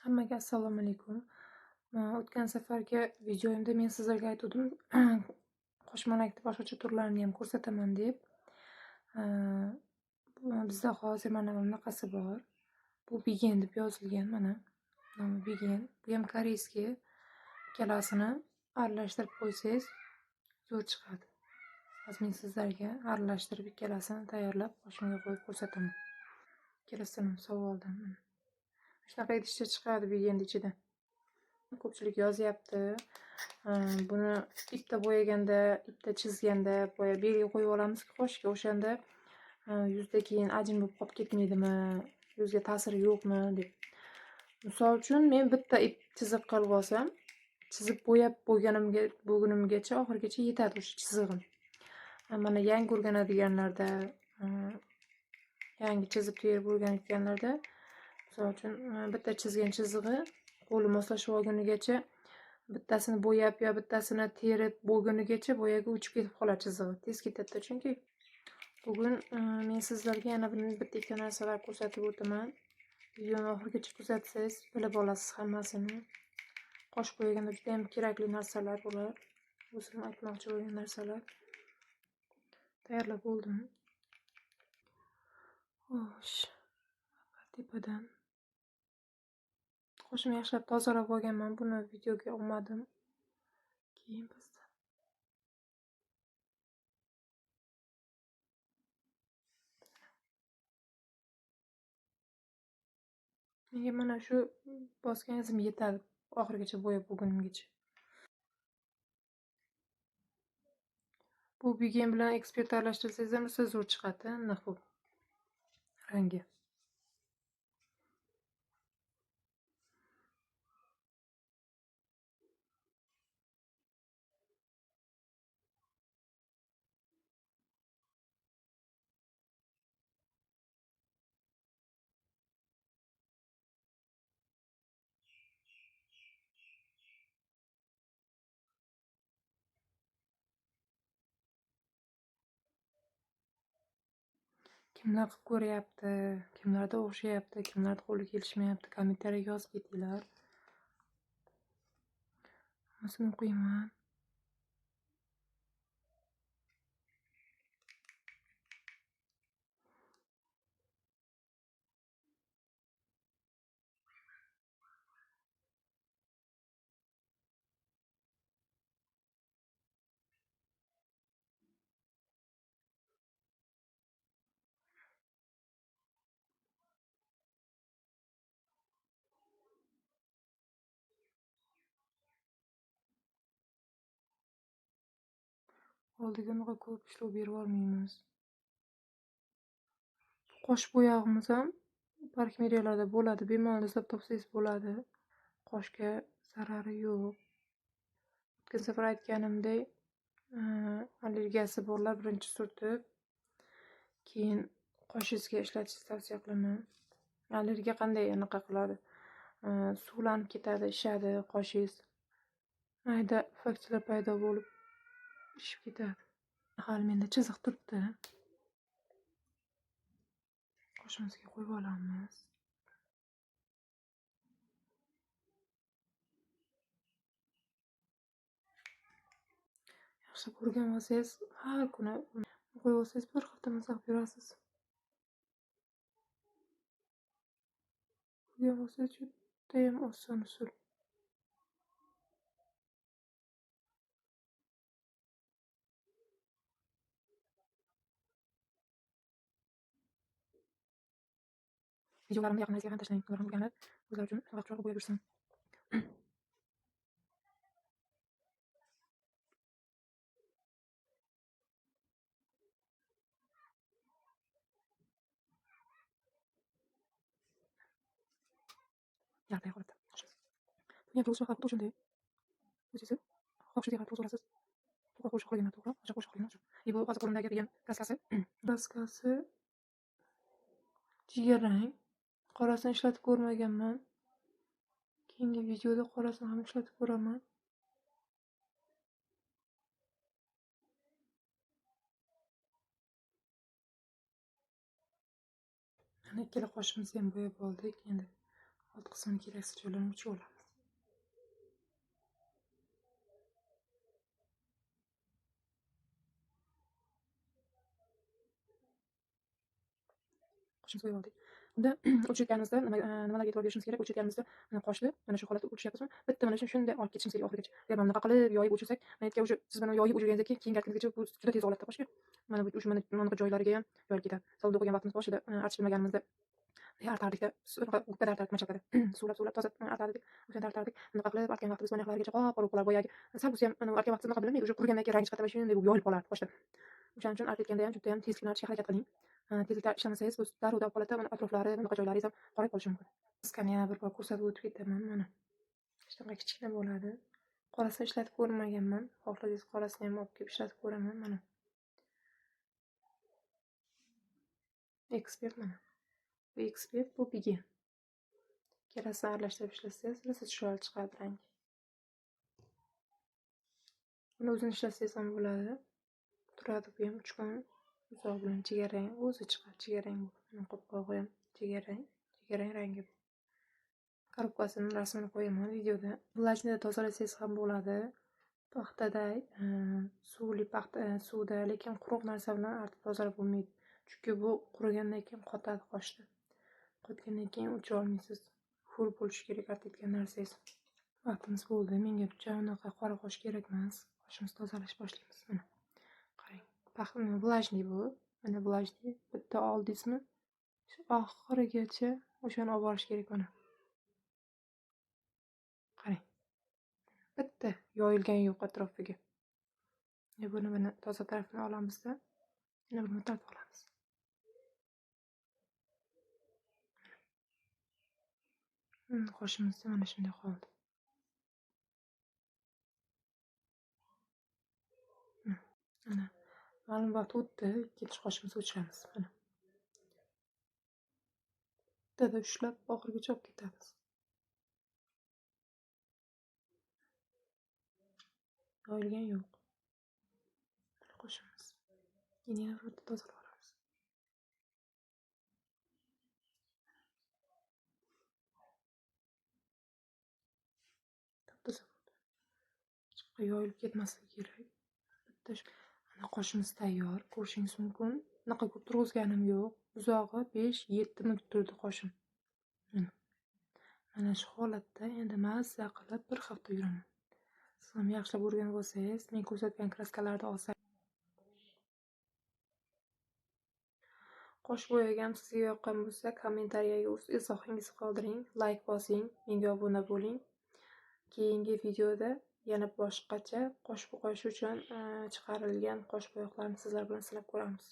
Hammaga assalomu alaykum. O'tgan safargi videoyimda men sizlarga aytuvdim, qo'shmalakni boshqacha turlarini ham ko'rsataman deb. Bizda hozir mana bunaqasi bor. Bu Bigen deb yozilgan mana. Nomi Bigen. Bu ham koreyskiy. Ikkalasini aralashtirib qo'ysangiz zo'r chiqadi. Hozir men sizlarga aralashtirib ikkalasini tayyorlab boshimga qo'yib ko'rsataman. Ikkalasidan ham sovg'a oldim. Shunaqa idishcha chiqadi Bigenni ichidan. Ko'pchilik yozyapti. Buni ipda bo'yaganda, ipda chizganda boya belgi qo'yib olamiz qoshga, o'shanda yuzda keyin ajin bo'lib qolib ketmaydimi, yuzga ta'siri yo'qmi deb. Misol uchun men bitta ip chiziq qilib olsam, chizib bo'yab bo'lgunimgacha oxirigacha yetadi o'sha chizig'im. Mana yangi o'rganadiganlarda, yangi chizib terib o'rganayotganlarda, misol uchun bitta chizgan chizig'i qo'li moslashib olgunigacha bittasini bo'yab yo bittasini terib bo'lgunigacha boyaga uchib ketib qoladi chizig'i. Tez ketadi chunki. Bugun men sizlarga yana bitta ikkita narsalar ko'rsatib o'taman. Videoni oxirigacha kuzatsangiz bilib olasiz hammasini. Qosh bo'yaganda juda ham kerakli narsalar bular. O'zim aytmoqchi bo'lgan narsalar. Tayyorlab bo'ldim. Xo'sh, tepadan qoshimni yaxshilab tozalab olganman. Buni videoga olmadim. Keyin bizda menga mana shu bosgan izim yetadi oxirigacha bo'yab bo'lgunimgacha. Bu Bigen bilan ekspert aralashtirsangiz ham zo'r chiqadi. Naqu rangi. Kimlar qilib ko'ryapti, kimlarda o'xshayapti, kimlarda qo'li kelishmayapti, kommentariyaga yozib ketinglar. Hammasini o'qiyman. Oldiga unaqa ko'p ishlov berib olmaymiz. Qosh bo'yog'imiz ham parfumeriyalarda bo'ladi, bemalol izlab topsangiz bo'ladi. Qoshga zarari yo'q. O'tgan safar aytganimdek, allergiyasi borlar birinchi surtib, keyin qoshingizga ishlatishni tavsiya qilaman. Allergiya qanday anaqa qiladi? Suvlanib ketadi, ishadi qoshingiz. Mayda faktorlar paydo bo'lib ishib ketadi. Hali menda chiziq turibdi. Qoshimizga qo'yib olamiz. Yaxshi ko'rgan bo'lsangiz, har kuni qo'yib olsangiz bir hafta masoq berasiz. Ko'rgan bo'lsangiz judayam oson usul. Videolarimni yaqinlaringizga ham tashlang. Ularni ko'rganlar o'zlari uchun vaqt bo'yab yursin. Yarqay qolibdi. Bunga to'g'ri haqida o'shunday. O'zingiz xohishiga qarab to'g'ri olasiz. To'g'ri qo'shiq qilgan to'g'ri, ochiq qo'shiq qilgan ochiq. Bu hozir qo'limdagi degan kraskasi. Kraskasi jigarrang. Qorasini ishlatib ko'rmaganman. Keyingi videoda qorasini ham ishlatib ko'raman. Mana ikkala qoshimizni ham bo'yab oldik. Endi Alt qismini keraksiz joylarini o'chirib olamiz. Qoshni so'yib oldik. Unda o'chirganimizda nimalarga e'tibor berishimiz kerak? O'chirganimizda qoshni mana shu holatda o'chiryapmizmi? Bitta mana shunday olib ketishimiz kerak oxirigacha. Agar mana bunaqa qilib yoyib o'chirsak, men aytgan o'sha siz mana yoyib o'chirganingizdan keyin keyingi harakatgacha bu juda tez oladi qoshga. Mana bu mana bunaqa joylariga ham yoyilib ketadi. Salonda o'qigan vaqtimiz boshida artish bilmaganimizda artardik-da, o'pkada artardik mashaqqada. Suvlab toza artardik. O'shanda artardik. Bunaqa qilib artgan vaqtimiz mana yoqlarigacha qop-qora o'pkalar boyagi. Sal bo'lsa ham artgan vaqtida unaqa bilinmaydi. O'sha qurigandan keyin rangi chiqadi va shunday bo'lib yoyilib qolardi qoshda. O'shaning uchun artayotganda ham juda ham tezlikni artishga harakat qiling. Tezlikda ishlamasangiz, bu darrov holatda mana atroflari, bunaqa joylaringiz ham qorayib qolishi mumkin. Maskani yana bir bor ko'rsatib o'tib ketaman. Mana shunaqa kichkina bo'ladi. Qorasini ishlatib ko'rmaganman. Xohlasangiz qorasini ham olib kelib ishlatib ko'raman. Mana ekspert mana. Bu ekspert, bu bigin. Ikkalasini aralashtirib ishlatsangiz, rosa chiroyli chiqadi rangi. Buni o'zini ishlatsangiz ham bo'ladi. Turadi bu ham 3 kun uzoq bilan jigarrang o'zi chiqadi. Jigarrang bu. Mana qopqog'i ham jigarrang rangi bu. Korobkasini rasmini qo'yaman videoda. Влажныйda tozalasangiz ham bo'ladi. Paxtada, suvli paxta, suvda, lekin quruq narsa bilan artib tozalab bo'lmaydi. Chunki bu qurigandan keyin qotadi qoshda. Qotgandan keyin o'chira olmaysiz. Ho'l bo'lishi kerak artayotgan narsangiz. Vaqtimiz bo'ldi. Menga uncha unaqa qora qosh kerak emas. Qoshimizni tozalash boshlaymiz. Mana qarang. Paxta влажный bu. Mana влажный. Bitta oldingizmi? Shu oxirigacha o'shani olib borish kerak mana. Qarang. Bitta yoyilgan yo'q atrofiga. Buni mana toza tarafini olamizda, yana buni tortib olamiz. Qoshimizda mana shunday qoldi. Mana ma'lum vaqt o'tdi, ikkinchi qoshimizni o'chiramiz. Mana bittada ushlab oxirigacha olib ketamiz. Yoyilgan yo'q. Qo'shamiz. Keyin yana bir marta tozalab olamiz. Toza bo'ldi. Yoyilib ketmasligi kerak. Bitta mana qoshimiz tayyor. Ko'rishingiz mumkin. Unaqa ko'p turg'izganim yo'q. Uzog'i 5-7 minut turdi qoshim. Mana shu holatda endi mazza qilib bir hafta yuraman. Siz ham yaxshilab o'rganib olsangiz, men ko'rsatgan kraskalarni olsangiz, qosh bo'yagim sizga yoqqan bo'lsa, kommentariyaga o'z izohingizni qoldiring, like bosing, menga obuna bo'ling. Keyingi videoda yana boshqacha qosh bo'yash uchun chiqarilgan qosh bo'yoqlarini sizlar bilan sinab ko'ramiz.